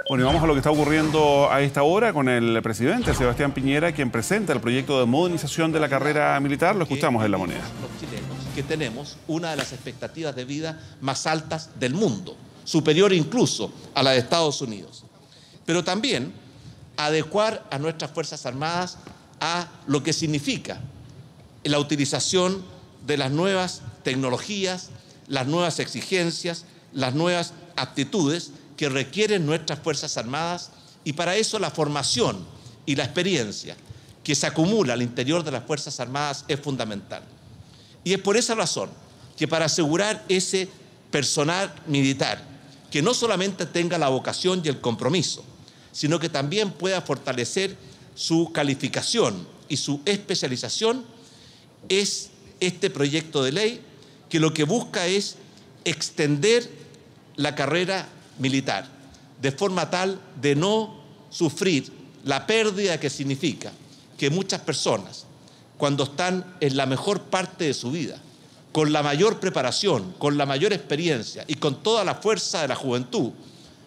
Bueno, y vamos a lo que está ocurriendo a esta hora con el presidente Sebastián Piñera, quien presenta el proyecto de modernización de la carrera militar. Lo escuchamos en La Moneda. Los chilenos, que tenemos una de las expectativas de vida más altas del mundo, superior incluso a la de Estados Unidos. Pero también adecuar a nuestras Fuerzas Armadas a lo que significa la utilización de las nuevas tecnologías, las nuevas exigencias, las nuevas aptitudes que requieren nuestras Fuerzas Armadas, y para eso la formación y la experiencia que se acumula al interior de las Fuerzas Armadas es fundamental. Y es por esa razón que para asegurar ese personal militar que no solamente tenga la vocación y el compromiso, sino que también pueda fortalecer su calificación y su especialización, es este proyecto de ley que lo que busca es extender la carrera militar de forma tal de no sufrir la pérdida que significa que muchas personas, cuando están en la mejor parte de su vida, con la mayor preparación, con la mayor experiencia y con toda la fuerza de la juventud,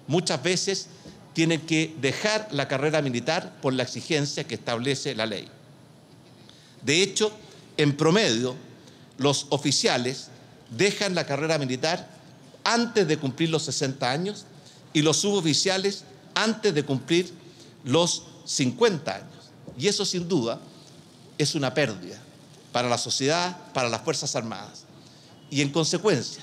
muchas veces tienen que dejar la carrera militar por la exigencia que establece la ley. De hecho, en promedio, los oficiales dejan la carrera militar antes de cumplir los 60 años y los suboficiales antes de cumplir los 50 años. Y eso sin duda es una pérdida para la sociedad, para las Fuerzas Armadas. Y en consecuencia,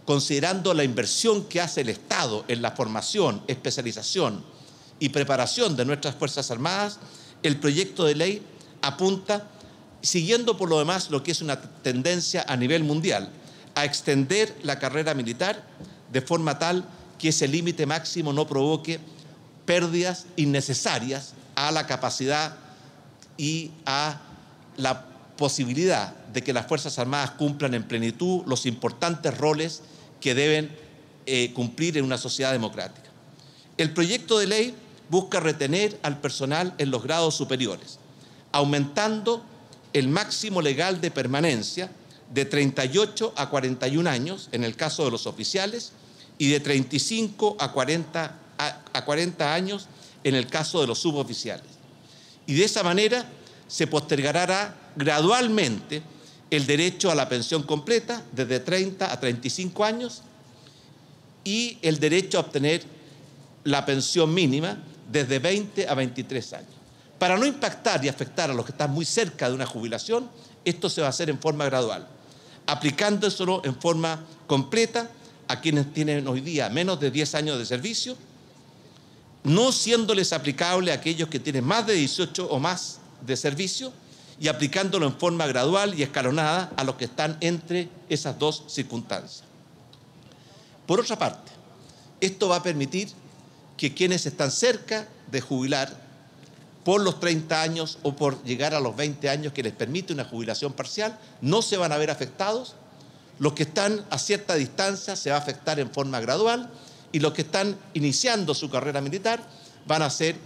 considerando la inversión que hace el Estado en la formación, especialización y preparación de nuestras Fuerzas Armadas, el proyecto de ley apunta, siguiendo por lo demás lo que es una tendencia a nivel mundial, a extender la carrera militar de forma tal que ese límite máximo no provoque pérdidas innecesarias a la capacidad y a la posibilidad de que las Fuerzas Armadas cumplan en plenitud los importantes roles que deben cumplir en una sociedad democrática. El proyecto de ley busca retener al personal en los grados superiores, aumentando el máximo legal de permanencia de 38 a 41 años en el caso de los oficiales y de 35 a 40 años en el caso de los suboficiales. Y de esa manera se postergará gradualmente el derecho a la pensión completa desde 30 a 35 años y el derecho a obtener la pensión mínima desde 20 a 23 años. Para no impactar y afectar a los que están muy cerca de una jubilación, esto se va a hacer en forma gradual, aplicándoselo en forma completa a quienes tienen hoy día menos de 10 años de servicio, no siéndoles aplicable a aquellos que tienen más de 18 o más de servicio, y aplicándolo en forma gradual y escalonada a los que están entre esas dos circunstancias. Por otra parte, esto va a permitir que quienes están cerca de jubilar por los 30 años o por llegar a los 20 años que les permite una jubilación parcial, no se van a ver afectados. Los que están a cierta distancia se va a afectar en forma gradual y los que están iniciando su carrera militar van a ser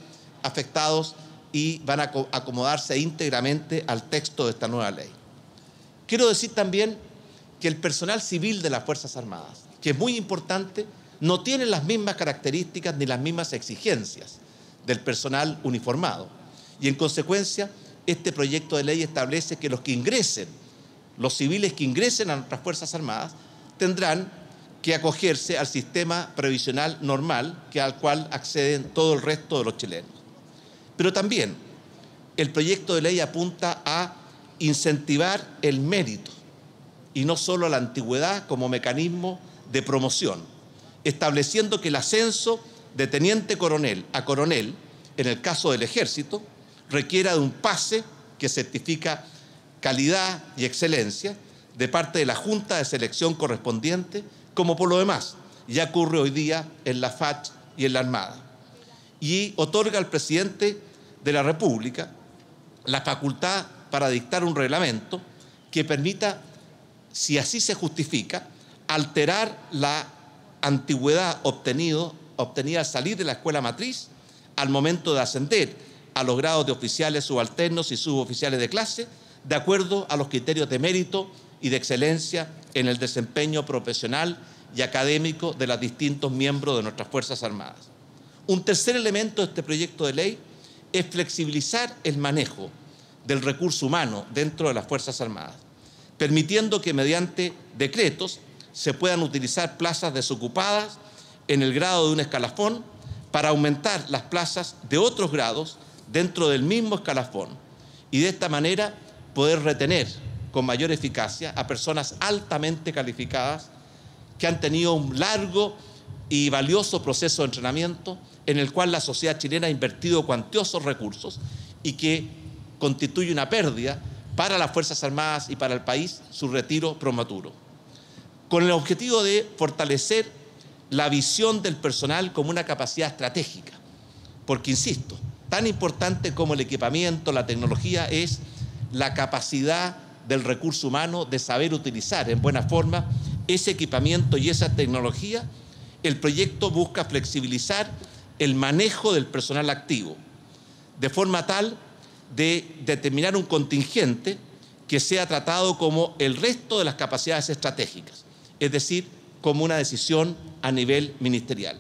afectados y van a acomodarse íntegramente al texto de esta nueva ley. Quiero decir también que el personal civil de las Fuerzas Armadas, que es muy importante, no tiene las mismas características ni las mismas exigencias del personal uniformado. Y en consecuencia, este proyecto de ley establece que los civiles que ingresen a nuestras Fuerzas Armadas, tendrán que acogerse al sistema previsional normal al cual acceden todo el resto de los chilenos. Pero también el proyecto de ley apunta a incentivar el mérito y no solo la antigüedad como mecanismo de promoción, estableciendo que el ascenso de teniente coronel a coronel, en el caso del Ejército, requiera de un pase que certifica calidad y excelencia de parte de la Junta de Selección correspondiente, como por lo demás ya ocurre hoy día en la FACH y en la Armada. Y otorga al presidente de la República la facultad para dictar un reglamento que permita, si así se justifica, alterar la antigüedad obtenida al salir de la escuela matriz al momento de ascender a los grados de oficiales subalternos y suboficiales de clase, de acuerdo a los criterios de mérito y de excelencia en el desempeño profesional y académico de los distintos miembros de nuestras Fuerzas Armadas. Un tercer elemento de este proyecto de ley es flexibilizar el manejo del recurso humano dentro de las Fuerzas Armadas, permitiendo que mediante decretos se puedan utilizar plazas desocupadas en el grado de un escalafón para aumentar las plazas de otros grados dentro del mismo escalafón y de esta manera poder retener con mayor eficacia a personas altamente calificadas que han tenido un largo y valioso proceso de entrenamiento en el cual la sociedad chilena ha invertido cuantiosos recursos y que constituye una pérdida para las Fuerzas Armadas y para el país su retiro prematuro. Con el objetivo de fortalecer la visión del personal como una capacidad estratégica, porque, insisto, tan importante como el equipamiento, la tecnología, es la capacidad del recurso humano de saber utilizar en buena forma ese equipamiento y esa tecnología. El proyecto busca flexibilizar el manejo del personal activo, de forma tal de determinar un contingente que sea tratado como el resto de las capacidades estratégicas, es decir, como una decisión a nivel ministerial.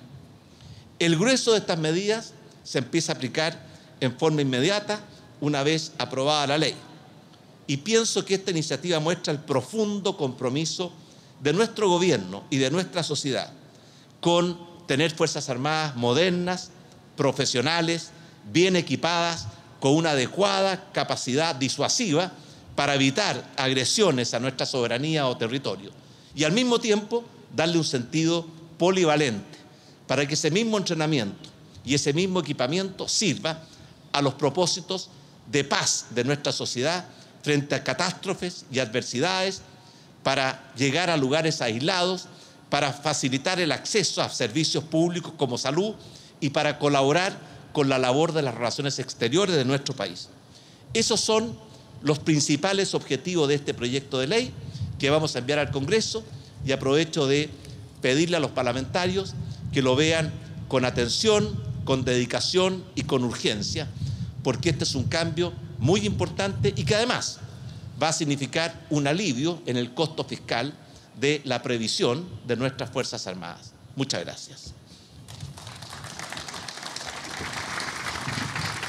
El grueso de estas medidas se empieza a aplicar en forma inmediata una vez aprobada la ley. Y pienso que esta iniciativa muestra el profundo compromiso de nuestro gobierno y de nuestra sociedad con tener Fuerzas Armadas modernas, profesionales, bien equipadas, con una adecuada capacidad disuasiva para evitar agresiones a nuestra soberanía o territorio. Y al mismo tiempo darle un sentido polivalente para que ese mismo entrenamiento y ese mismo equipamiento sirva a los propósitos de paz de nuestra sociedad frente a catástrofes y adversidades, para llegar a lugares aislados, para facilitar el acceso a servicios públicos como salud y para colaborar con la labor de las relaciones exteriores de nuestro país. Esos son los principales objetivos de este proyecto de ley que vamos a enviar al Congreso, y aprovecho de pedirle a los parlamentarios que lo vean con atención, con dedicación y con urgencia, porque este es un cambio muy importante y que además va a significar un alivio en el costo fiscal de la previsión de nuestras Fuerzas Armadas. Muchas gracias.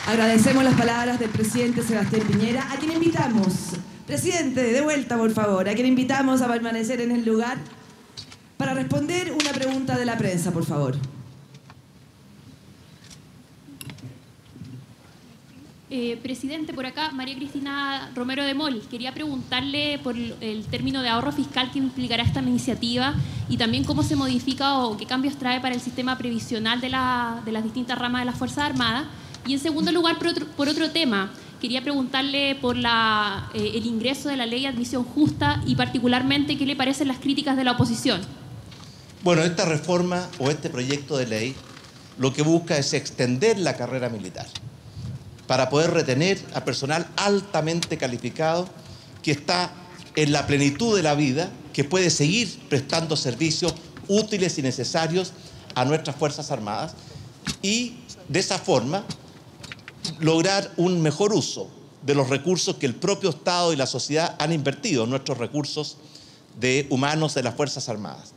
Agradecemos las palabras del presidente Sebastián Piñera, a quien invitamos, presidente, de vuelta por favor, a quien invitamos a permanecer en el lugar para responder una pregunta de la prensa, por favor. Presidente, por acá, María Cristina Romero de Moll. Quería preguntarle por el término de ahorro fiscal que implicará esta iniciativa y también cómo se modifica o qué cambios trae para el sistema previsional de las distintas ramas de las Fuerzas Armadas. Y en segundo lugar, por otro tema, quería preguntarle por el ingreso de la ley de admisión justa y particularmente qué le parecen las críticas de la oposición. Bueno, esta reforma o este proyecto de ley lo que busca es extender la carrera militar para poder retener a personal altamente calificado que está en la plenitud de la vida, que puede seguir prestando servicios útiles y necesarios a nuestras Fuerzas Armadas y de esa forma lograr un mejor uso de los recursos que el propio Estado y la sociedad han invertido en nuestros recursos humanos de las Fuerzas Armadas.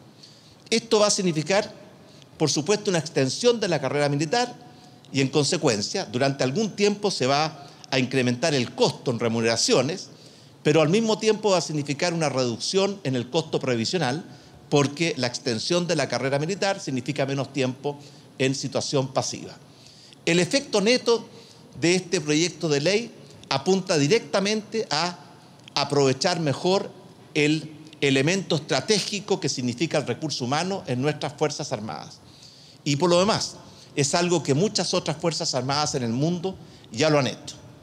Esto va a significar, por supuesto, una extensión de la carrera militar y, en consecuencia, durante algún tiempo se va a incrementar el costo en remuneraciones, pero al mismo tiempo va a significar una reducción en el costo previsional, porque la extensión de la carrera militar significa menos tiempo en situación pasiva. El efecto neto de este proyecto de ley apunta directamente a aprovechar mejor el elemento estratégico que significa el recurso humano en nuestras Fuerzas Armadas. Y por lo demás, es algo que muchas otras Fuerzas Armadas en el mundo ya lo han hecho.